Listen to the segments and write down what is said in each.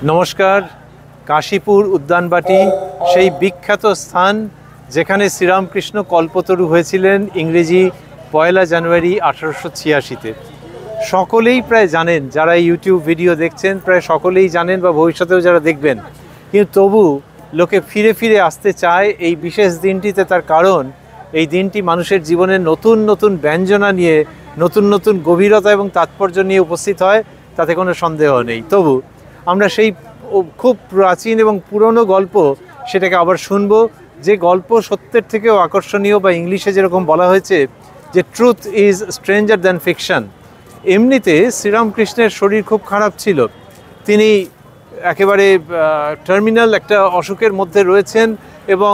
নমস্কার। কাশীপুর উদ্যানবাটি সেই বিখ্যাত স্থান যেখানে শ্রীরামকৃষ্ণ কল্পতরু হয়েছিলেন ইংরেজি 1 জানুয়ারি 1886-তে। সকলেই প্রায় জানেন, যারা ইউটিউব ভিডিও দেখছেন প্রায় সকলেই জানেন বা ভবিষ্যতেও যারা দেখবেন, কিন্তু তবু লোকে ফিরে ফিরে আসতে চায় এই বিশেষ দিনটিতে। তার কারণ এই দিনটি মানুষের জীবনে নতুন নতুন ব্যঞ্জনা নিয়ে, নতুন নতুন গভীরতা এবং তাৎপর্য নিয়ে উপস্থিত হয়, তাতে কোনো সন্দেহ নেই। তবু আমরা সেই খুব প্রাচীন এবং পুরনো গল্প সেটাকে আবার শুনবো, যে গল্প সত্যের থেকেও আকর্ষণীয়, বা ইংলিশে যেরকম বলা হয়েছে যে truth is stranger than fiction. এমনিতে শ্রীরামকৃষ্ণের শরীর খুব খারাপ ছিল, তিনি একেবারে টার্মিনাল একটা অসুখের মধ্যে রয়েছেন এবং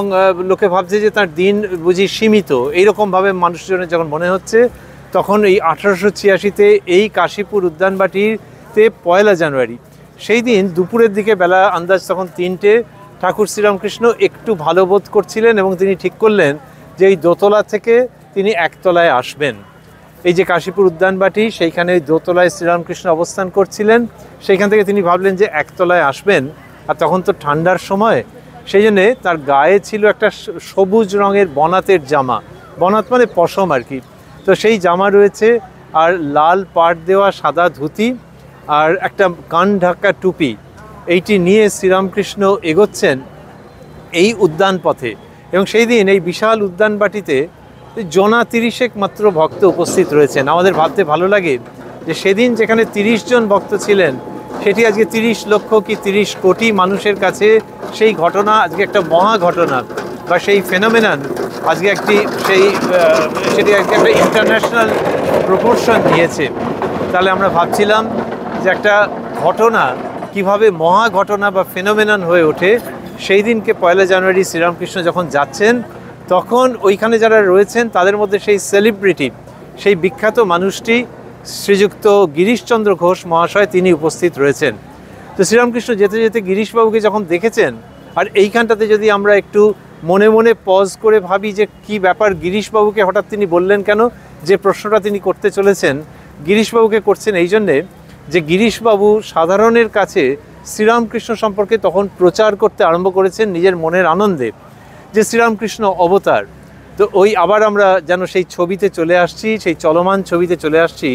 লোকে ভাবছে যে তার দিন বুঝি সীমিত, এইরকমভাবে মানুষজনের যখন মনে হচ্ছে, তখন এই 1886-তে এই কাশীপুর উদ্যানবাটিতে 1 জানুয়ারি সেই দিন দুপুরের দিকে, বেলা আন্দাজ তখন 3টে, ঠাকুর শ্রীরামকৃষ্ণ একটু ভালো বোধ করছিলেন এবং তিনি ঠিক করলেন যে এই দোতলা থেকে তিনি একতলায় আসবেন। এই যে কাশীপুর উদ্যানবাটি, সেইখানে দোতলায় শ্রীরামকৃষ্ণ অবস্থান করছিলেন, সেইখান থেকে তিনি ভাবলেন যে একতলায় আসবেন। আর তখন তো ঠান্ডার সময়, সেই জন্যে তার গায়ে ছিল একটা সবুজ রঙের বনাতের জামা, বনাত মানে পশম আর কি। তো সেই জামা রয়েছে, আর লাল পাড় দেওয়া সাদা ধুতি, আর একটা কান ঢাকা টুপি। এইটি নিয়ে শ্রীরামকৃষ্ণ এগোচ্ছেন এই উদ্যান পথে। এবং সেই দিন এই বিশাল উদ্যানবাটিতে জনা 30 মাত্র ভক্ত উপস্থিত রয়েছেন। আমাদের ভাবতে ভালো লাগে যে সেদিন যেখানে 30 জন ভক্ত ছিলেন, সেটি আজকে 30 লক্ষ কি 30 কোটি মানুষের কাছে সেই ঘটনা আজকে একটা মহা ঘটনা, বা সেই ফেনোমেনন আজকে সেটি একটা ইন্টারন্যাশনাল প্রপোর্শন নিয়েছে। তাহলে আমরা ভাবছিলাম যে একটা ঘটনা কিভাবে মহা ঘটনা বা ফেনোমেনন হয়ে ওঠে। সেই দিনকে 1 জানুয়ারি শ্রীরামকৃষ্ণ যখন যাচ্ছেন, তখন ওইখানে যারা রয়েছেন তাদের মধ্যে সেই সেলিব্রিটি, সেই বিখ্যাত মানুষটি শ্রীযুক্ত গিরিশচন্দ্র ঘোষ মহাশয়, তিনি উপস্থিত রয়েছেন। তো শ্রীরামকৃষ্ণ যেতে যেতে গিরিশবাবুকে যখন দেখেছেন, আর এইখানটাতে যদি আমরা একটু মনে মনে পজ করে ভাবি যে কি ব্যাপার, গিরিশবাবুকে হঠাৎ তিনি বললেন কেন, যে প্রশ্নটা তিনি করতে চলেছেন গিরিশবাবুকে করছেন এই জন্যে যে গিরিশবাবু সাধারণের কাছে শ্রীরামকৃষ্ণ সম্পর্কে তখন প্রচার করতে আরম্ভ করেছেন নিজের মনের আনন্দে, যে শ্রীরামকৃষ্ণ অবতার। তো ওই আবার আমরা যেন সেই ছবিতে চলে আসছি, সেই চলমান ছবিতে চলে আসছি,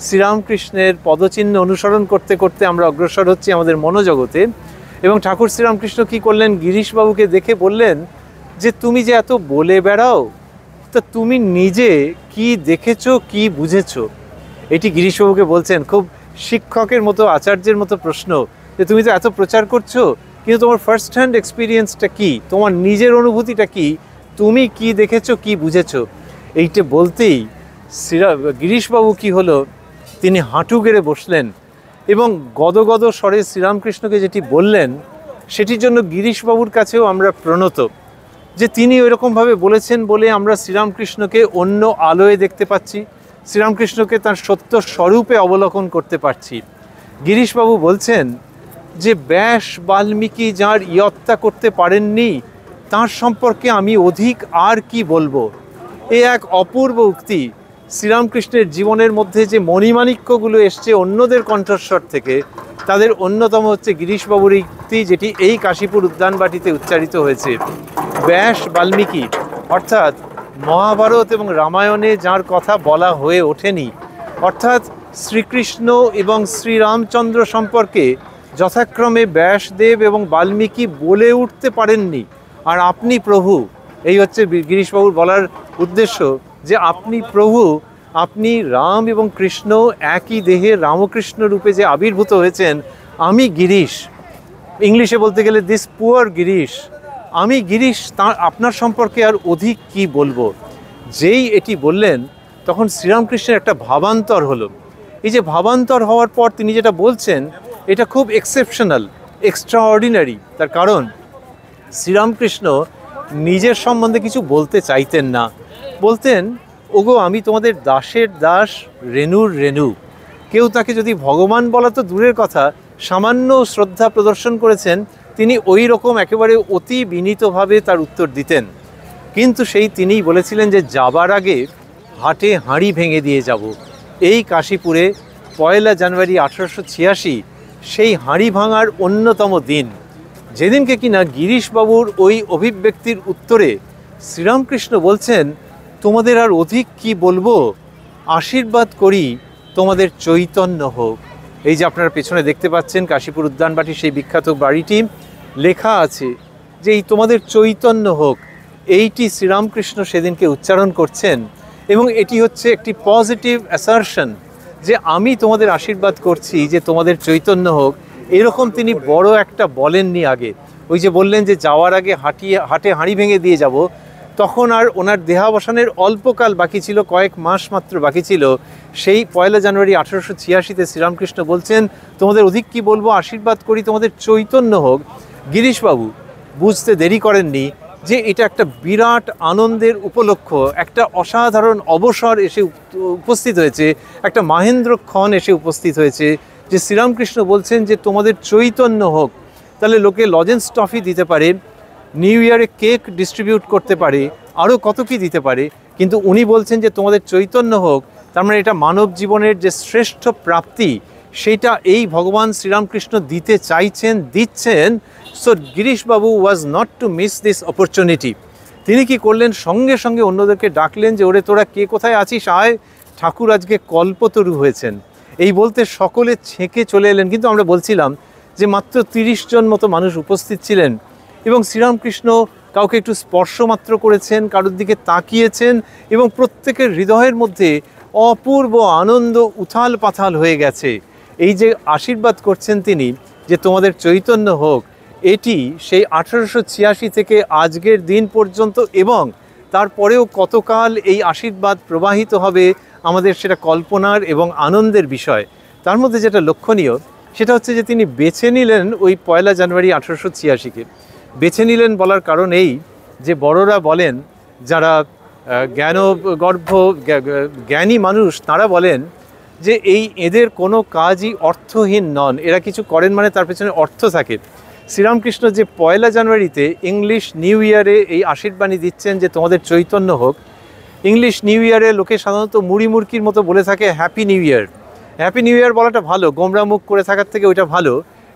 শ্রীরামকৃষ্ণের পদচিহ্ন অনুসরণ করতে করতে আমরা অগ্রসর হচ্ছি আমাদের মনোজগতে। এবং ঠাকুর শ্রীরামকৃষ্ণ কী করলেন, গিরিশবাবুকে দেখে বললেন যে তুমি যে এত বলে বেড়াও, তা তুমি নিজে কি দেখেছো, কি বুঝেছো? এটি গিরিশবাবুকে বলছেন, খুব শিক্ষকের মতো, আচার্যের মতো প্রশ্ন, যে তুমি তো এত প্রচার করছো, কিন্তু তোমার ফার্স্ট হ্যান্ড এক্সপিরিয়েন্সটা কি, তোমার নিজের অনুভূতিটা কি, তুমি কি দেখেছো, কি বুঝেছো? এইটা বলতেই গিরিশবাবু কি হলো, তিনি হাঁটু গেড়ে বসলেন এবং গদগদ স্বরে শ্রীরামকৃষ্ণকে যেটি বললেন, সেটির জন্য গিরিশবাবুর কাছেও আমরা প্রণত, যে তিনি ওইরকমভাবে বলেছেন বলে আমরা শ্রীরামকৃষ্ণকে অন্য আলোয় দেখতে পাচ্ছি, শ্রীরামকৃষ্ণকে তার সত্য স্বরূপে অবলোকন করতে পারছি। গিরিশবাবু বলছেন যে ব্যাস বাল্মীকি যার ইয়ত্তা করতে পারেননি, তার সম্পর্কে আমি অধিক আর কি বলবো। এ এক অপূর্ব উক্তি। শ্রীরামকৃষ্ণের জীবনের মধ্যে যে মণিমাণিক্যগুলো এসছে অন্যদের কণ্ঠস্বর থেকে, তাদের অন্যতম হচ্ছে গিরিশবাবুর উক্তি, যেটি এই কাশীপুর উদ্যানবাটিতে উচ্চারিত হয়েছে। ব্যাস বাল্মীকি অর্থাৎ মহাভারত এবং রামায়ণে যার কথা বলা হয়ে ওঠেনি, অর্থাৎ শ্রীকৃষ্ণ এবং শ্রীরামচন্দ্র সম্পর্কে যথাক্রমে ব্যাসদেব এবং বাল্মীকি বলে উঠতে পারেননি, আর আপনি প্রভু। এই হচ্ছে গিরিশবাবুর বলার উদ্দেশ্য, যে আপনি প্রভু, আপনি রাম এবং কৃষ্ণ একই দেহে রামকৃষ্ণ রূপে যে আবির্ভূত হয়েছেন, আমি গিরিশ, ইংলিশে বলতে গেলে দিস পুয়ার গিরিশ, আমি গিরিশ, আপনার সম্পর্কে আর অধিক কি বলবো। যেই এটি বললেন, তখন শ্রীরামকৃষ্ণের একটা ভাবান্তর হলো। এই যে ভাবান্তর হওয়ার পর তিনি যেটা বলছেন, এটা খুব এক্সেপশনাল, এক্সট্রাঅর্ডিনারি। তার কারণ শ্রীরামকৃষ্ণ নিজের সম্বন্ধে কিছু বলতে চাইতেন না, বলতেন, ওগো আমি তোমাদের দাসের দাস, রেণুর রেণু। কেউ তাকে যদি ভগবান বলা তো দূরের কথা, সামান্য শ্রদ্ধা প্রদর্শন করেছেন, তিনি ওই রকম একেবারে অতি বিনীতভাবে তার উত্তর দিতেন। কিন্তু সেই তিনিই বলেছিলেন যে যাবার আগে হাটে হাঁড়ি ভেঙে দিয়ে যাব। এই কাশীপুরে 1 জানুয়ারি 1886 সেই হাঁড়ি ভাঙার অন্যতম দিন, যেদিনকে কিনা গিরিশবাবুর ওই অভিব্যক্তির উত্তরে শ্রীরামকৃষ্ণ বলছেন, তোমাদের আর অধিক কি বলবো, আশীর্বাদ করি তোমাদের চৈতন্য হোক। এই যে আপনারা পেছনে দেখতে পাচ্ছেন কাশীপুর উদ্যানবাটি, সেই বিখ্যাত বাড়িটি, লেখা আছে যে এই তোমাদের চৈতন্য হোক, এইটি শ্রীরামকৃষ্ণ সেদিনকে উচ্চারণ করছেন। এবং এটি হচ্ছে একটি পজিটিভ অ্যাসারশন যে আমি তোমাদের আশীর্বাদ করছি যে তোমাদের চৈতন্য হোক। এরকম তিনি বড় একটা বলেননি আগে। ওই যে বললেন যে যাওয়ার আগে হাটে হাঁড়ি ভেঙে দিয়ে যাব, তখন আর ওনার দেহাবসানের অল্পকাল বাকি ছিল, কয়েক মাস মাত্র বাকি ছিল। সেই 1 জানুয়ারি 1886-তে শ্রীরামকৃষ্ণ বলছেন, তোমাদের অধিক কি বলবো, আশীর্বাদ করি তোমাদের চৈতন্য হোক। গিরিশবাবু বুঝতে দেরি করেননি যে এটা একটা বিরাট আনন্দের উপলক্ষ, একটা অসাধারণ অবসর এসে উপস্থিত হয়েছে, একটা মাহেন্দ্রক্ষণ এসে উপস্থিত হয়েছে, যে শ্রীরামকৃষ্ণ বলছেন যে তোমাদের চৈতন্য হোক। তাহলে লোকে লজেন্স টফি দিতে পারে, নিউ ইয়ারে কেক ডিস্ট্রিবিউট করতে পারে, আরও কত কি দিতে পারে, কিন্তু উনি বলছেন যে তোমাদের চৈতন্য হোক। তার মানে এটা মানব জীবনের যে শ্রেষ্ঠ প্রাপ্তি, সেটা এই ভগবান শ্রীরামকৃষ্ণ দিতে চাইছেন, দিচ্ছেন। So Girishbabu was not to miss this opportunity. তিনি কি করলেন, সঙ্গে সঙ্গে অন্যদেরকে ডাকলেন যে ওরে তোরা কে কোথায় আছিস, আয়, ঠাকুর আজকে কল্পতরু হয়েছেন। এই বলতে সকলে ছেঁকে চলে এলেন। কিন্তু আমরা বলছিলাম যে মাত্র 30 জন মতো মানুষ উপস্থিত ছিলেন, এবং শ্রীরামকৃষ্ণ কাউকে একটু স্পর্শ মাত্র করেছেন, কারোর দিকে তাকিয়েছেন, এবং প্রত্যেকের হৃদয়ের মধ্যে অপূর্ব আনন্দ উথাল পাথাল হয়ে গেছে। এই যে আশীর্বাদ করছেন তিনি যে তোমাদের চৈতন্য হোক, এটি সেই 1886 থেকে আজকের দিন পর্যন্ত, এবং তারপরেও কতকাল এই আশীর্বাদ প্রবাহিত হবে আমাদের সেটা কল্পনার এবং আনন্দের বিষয়। তার মধ্যে যেটা লক্ষণীয় সেটা হচ্ছে যে তিনি বেছে নিলেন ওই 1 জানুয়ারি 1886-কে। বেছে নিলেন বলার কারণ এই যে বড়রা বলেন, যারা জ্ঞানগর্ভ জ্ঞানী মানুষ, তারা বলেন যে এদের কোনো কাজই অর্থহীন নন, এরা কিছু করেন মানে তার পেছনে অর্থ থাকে। শ্রীরামকৃষ্ণ যে 1 জানুয়ারিতে ইংলিশ নিউ ইয়ারে এই আশীর্বাণী দিচ্ছেন যে তোমাদের চৈতন্য হোক, ইংলিশ নিউ ইয়ারে লোকে সাধারণত মুড়ি মুড়কির মতো বলে থাকে happy new year. Happy new year বলাটা ভালো, গোমরা মুখ করে থাকার থেকে ওইটা ভালো,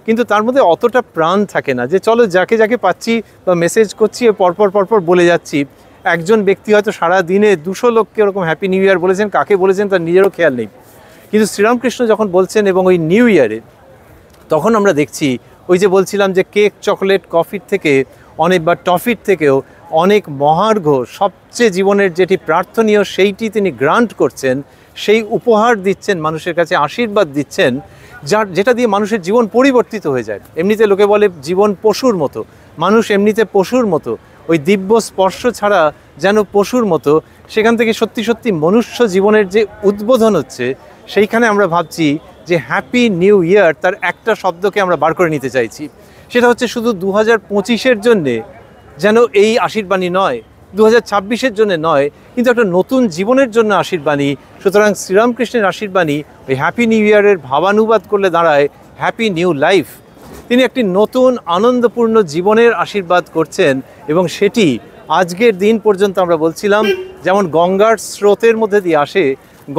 কিন্তু তার মধ্যে অতটা প্রাণ থাকে না যে চলো যাকে যাকে পাচ্ছি বা মেসেজ করছি পরপর বলে যাচ্ছি। একজন ব্যক্তি হয়তো সারা দিনে 200 লোককে ওরকম হ্যাপি নিউ ইয়ার বলেছেন, কাকে বলেছেন তার নিজেরও খেয়াল নেই। কিন্তু শ্রীরামকৃষ্ণ যখন বলছেন এবং ওই নিউ ইয়ারে, তখন আমরা দেখছি ওই যে বলছিলাম যে কেক, চকলেট, কফির থেকে অনেক, বা টফির থেকেও অনেক মহার্ঘ, সবচেয়ে জীবনের যেটি প্রার্থনীয় সেইটি তিনি গ্রান্ট করছেন, সেই উপহার দিচ্ছেন মানুষের কাছে, আশীর্বাদ দিচ্ছেন, যেটা দিয়ে মানুষের জীবন পরিবর্তিত হয়ে যায়। এমনিতে লোকে বলে জীবন পশুর মতো, মানুষ এমনিতে পশুর মতো, ওই দিব্য স্পর্শ ছাড়া যেন পশুর মতো। সেখান থেকে সত্যি সত্যি মনুষ্য জীবনের যে উদ্বোধন হচ্ছে, সেইখানে আমরা ভাবছি যে হ্যাপি নিউ ইয়ার, তার একটা শব্দকে আমরা বার করে নিতে চাইছি। সেটা হচ্ছে শুধু 2025-এর জন্যে যেন এই আশীর্বাণী নয়, 2026-এর জন্য নয়, কিন্তু একটা নতুন জীবনের জন্য আশীর্বাণী। সুতরাং শ্রীরামকৃষ্ণের আশীর্বাণী ওই হ্যাপি নিউ ইয়ারের ভাবানুবাদ করলে দাঁড়ায় হ্যাপি নিউ লাইফ। তিনি একটি নতুন আনন্দপূর্ণ জীবনের আশীর্বাদ করছেন, এবং সেটি আজকের দিন পর্যন্ত আমরা বলছিলাম যেমন গঙ্গার স্রোতের মধ্যে দিয়ে আসে,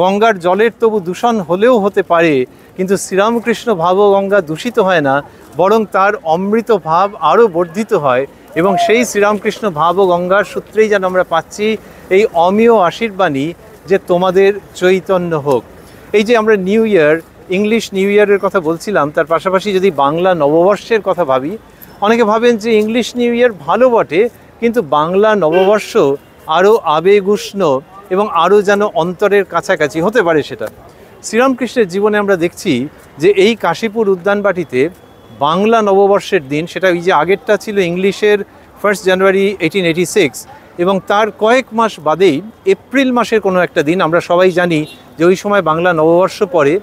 গঙ্গার জলের তবু দূষণ হলেও হতে পারে, কিন্তু শ্রীরামকৃষ্ণ ভাব গঙ্গা দূষিত হয় না, বরং তার অমৃত ভাব আরও বর্ধিত হয়। এবং সেই শ্রীরামকৃষ্ণ ভাব গঙ্গার সূত্রেই যেন আমরা পাচ্ছি এই অমীয় আশীর্বাণী যে তোমাদের চৈতন্য হোক। এই যে আমরা নিউ ইয়ার, ইংলিশ নিউ ইয়ারের কথা বলছিলাম, তার পাশাপাশি যদি বাংলা নববর্ষের কথা ভাবি, অনেকে ভাবেন যে ইংলিশ নিউ ইয়ার ভালো বটে, কিন্তু বাংলা নববর্ষ আরও আবেগুষ্ণ এবং আরও যেন অন্তরের কাছাকাছি হতে পারে। সেটা শ্রীরামকৃষ্ণের জীবনে আমরা দেখছি যে এই কাশীপুর উদ্যানবাটিতে বাংলা নববর্ষের দিন, সেটা ওই যে আগেরটা ছিল ইংলিশের 1 জানুয়ারি 1886, এবং তার কয়েক মাস বাদেই এপ্রিল মাসের কোনো একটা দিন, আমরা সবাই জানি যে ওই সময় বাংলা নববর্ষ পড়ে।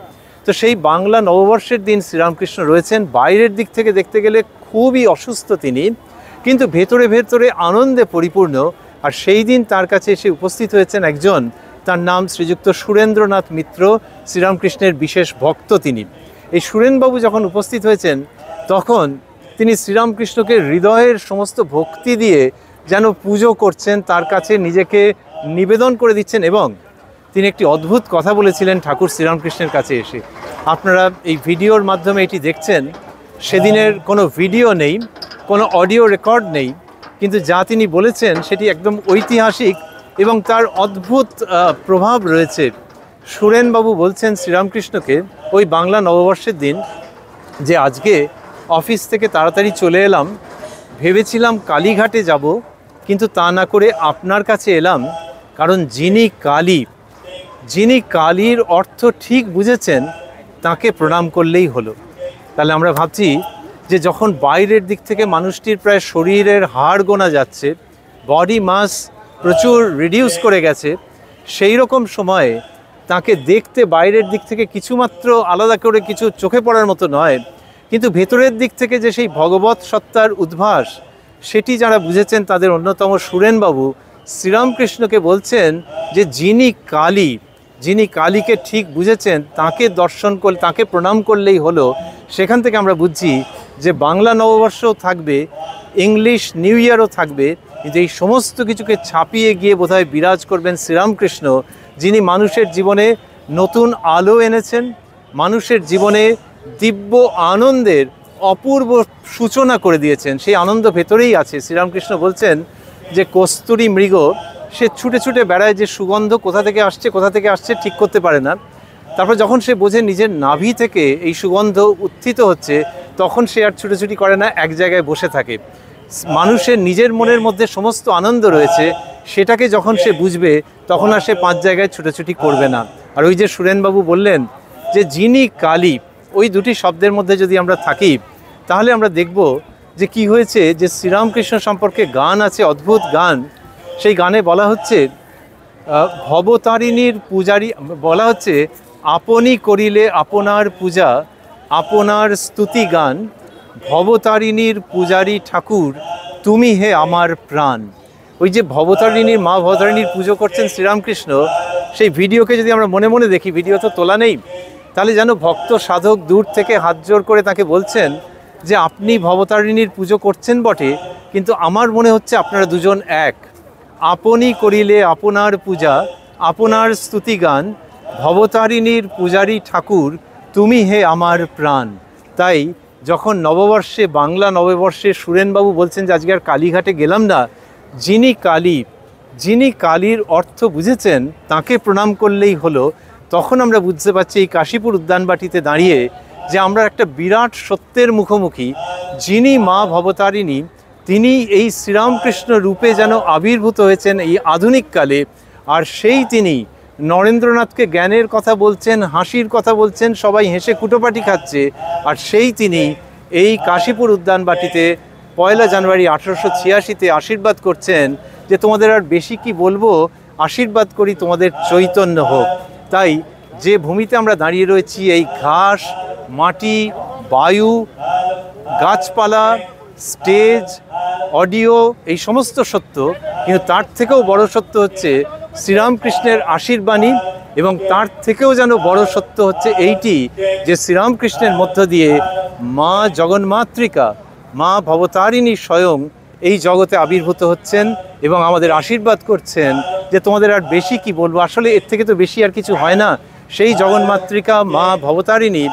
তো সেই বাংলা নববর্ষের দিন শ্রীরামকৃষ্ণ রয়েছেন। বাইরের দিক থেকে দেখতে গেলে খুবই অসুস্থ তিনি, কিন্তু ভেতরে ভেতরে আনন্দে পরিপূর্ণ। আর সেই দিন তার কাছে এসে উপস্থিত হয়েছেন একজন, তার নাম শ্রীযুক্ত সুরেন্দ্রনাথ মিত্র, শ্রীরামকৃষ্ণের বিশেষ ভক্ত তিনি। এই সুরেনবাবু যখন উপস্থিত হয়েছেন, তখন তিনি শ্রীরামকৃষ্ণকে হৃদয়ের সমস্ত ভক্তি দিয়ে যেন পুজো করছেন, তার কাছে নিজেকে নিবেদন করে দিচ্ছেন। এবং তিনি একটি অদ্ভুত কথা বলেছিলেন ঠাকুর শ্রীরামকৃষ্ণের কাছে এসে। আপনারা এই ভিডিওর মাধ্যমে এটি দেখছেন, সেদিনের কোনো ভিডিও নেই, কোনো অডিও রেকর্ড নেই, কিন্তু যা তিনি বলেছেন সেটি একদম ঐতিহাসিক এবং তার অদ্ভুত প্রভাব রয়েছে। সুরেনবাবু বলছেন শ্রীরামকৃষ্ণকে ওই বাংলা নববর্ষের দিন যে আজকে অফিস থেকে তাড়াতাড়ি চলে এলাম, ভেবেছিলাম কালীঘাটে যাব, কিন্তু তা না করে আপনার কাছে এলাম, কারণ যিনি কালীর অর্থ ঠিক বুঝেছেন তাকে প্রণাম করলেই হলো। তাহলে আমরা ভাবছি যে যখন বাইরের দিক থেকে মানুষটির প্রায় শরীরের হাড় গোনা যাচ্ছে, বডি মাস প্রচুর রিডিউস করে গেছে, সেই রকম সময়ে তাকে দেখতে বাইরের দিক থেকে কিছুমাত্র আলাদা করে কিছু চোখে পড়ার মতো নয়, কিন্তু ভেতরের দিক থেকে যে সেই ভগবৎ সত্তার উদ্ভাস, সেটি যারা বুঝেছেন তাদের অন্যতম সুরেনবাবু শ্রীরামকৃষ্ণকে বলছেন যে যিনি কালীকে ঠিক বুঝেছেন তাকে দর্শন করলে, তাকে প্রণাম করলেই হলো। সেখান থেকে আমরা বুঝছি যে বাংলা নববর্ষও থাকবে, ইংলিশ নিউ ইয়ারও থাকবে, কিন্তু এই সমস্ত কিছুকে ছাপিয়ে গিয়ে বোধহয় বিরাজ করবেন শ্রীরামকৃষ্ণ, যিনি মানুষের জীবনে নতুন আলো এনেছেন, মানুষের জীবনে দিব্য আনন্দের অপূর্ব সূচনা করে দিয়েছেন। সেই আনন্দ ভেতরেই আছে। শ্রীরামকৃষ্ণ বলছেন যে কস্তুরী মৃগ, সে ছুটে ছুটে বেড়ায়, যে সুগন্ধ কোথা থেকে আসছে ঠিক করতে পারে না। তারপর যখন সে বোঝে নিজের নাভি থেকে এই সুগন্ধ উত্থিত হচ্ছে, তখন সে আর ছুটোছুটি করে না, এক জায়গায় বসে থাকে। মানুষের নিজের মনের মধ্যে সমস্ত আনন্দ রয়েছে, সেটাকে যখন সে বুঝবে তখন আর সে 5 জায়গায় ছুটোছুটি করবে না। আর ওই যে সুরেনবাবু বললেন যে যিনি কালী, ওই দুটি শব্দের মধ্যে যদি আমরা থাকি তাহলে আমরা দেখব যে কি হয়েছে। যে শ্রীরামকৃষ্ণ সম্পর্কে গান আছে, অদ্ভুত গান। সেই গানে বলা হচ্ছে ভবতারিণীর পূজারী, বলা হচ্ছে আপনি করিলে আপনার পূজা, আপনার স্তুতি গান, ভবতারিণীর পূজারী ঠাকুর তুমি হে আমার প্রাণ। ওই যে ভবতারিণীর, মা ভবতারিণীর পুজো করছেন শ্রীরামকৃষ্ণ, সেই ভিডিওকে যদি আমরা মনে মনে দেখি, ভিডিও তো তোলা নেই, তাহলে যেন ভক্ত সাধক দূর থেকে হাত জোর করে তাকে বলছেন যে আপনি ভবতারিণীর পুজো করছেন বটে, কিন্তু আমার মনে হচ্ছে আপনারা দুজন এক। আপনি করিলে আপনার পূজা, আপনার স্তুতি গান, ভবতারিণীর পূজারী ঠাকুর তুমি হে আমার প্রাণ। তাই যখন নববর্ষে, বাংলা নববর্ষে সুরেনবাবু বলছেন যে আজকে আর কালীঘাটে গেলাম না, যিনি কালীর অর্থ বুঝেছেন তাকে প্রণাম করলেই হলো, তখন আমরা বুঝতে পারছি এই কাশীপুর উদ্যানবাটিতে দাঁড়িয়ে যে আমরা একটা বিরাট সত্যের মুখোমুখি। যিনি মা ভবতারিণী, তিনি এই শ্রীরামকৃষ্ণ রূপে যেন আবির্ভূত হয়েছেন এই আধুনিক কালে। আর সেই তিনি নরেন্দ্রনাথকে জ্ঞানের কথা বলছেন, হাসির কথা বলছেন, সবাই হেসে কুটোপাটি খাচ্ছে। আর সেই তিনি এই কাশীপুর উদ্যানবাটিতে 1 জানুয়ারি 1886-তে আশীর্বাদ করছেন যে তোমাদের আর বেশি কি বলবো, আশীর্বাদ করি তোমাদের চৈতন্য হোক। তাই যে ভূমিতে আমরা দাঁড়িয়ে রয়েছি, এই ঘাস, মাটি, বায়ু, গাছপালা, স্টেজ, অডিও, এই সমস্ত সত্য, কিন্তু তার থেকেও বড় সত্য হচ্ছে শ্রীরামকৃষ্ণের আশীর্বাণী। এবং তার থেকেও যেন বড় সত্য হচ্ছে এইটি যে শ্রীরামকৃষ্ণের মধ্য দিয়ে মা জগন্মাতৃকা, মা ভবতারিণী স্বয়ং এই জগতে আবির্ভূত হচ্ছেন এবং আমাদের আশীর্বাদ করছেন যে তোমাদের আর বেশি কি বলবো, আসলে এর থেকে তো বেশি আর কিছু হয় না। সেই জগন্মাতৃকা মা ভবতারিণী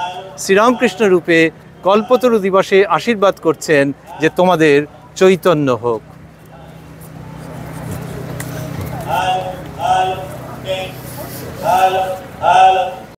শ্রীরামকৃষ্ণ রূপে কল্পতরু দিবসে আশীর্বাদ করছেন যে তোমাদের চৈতন্য হোক।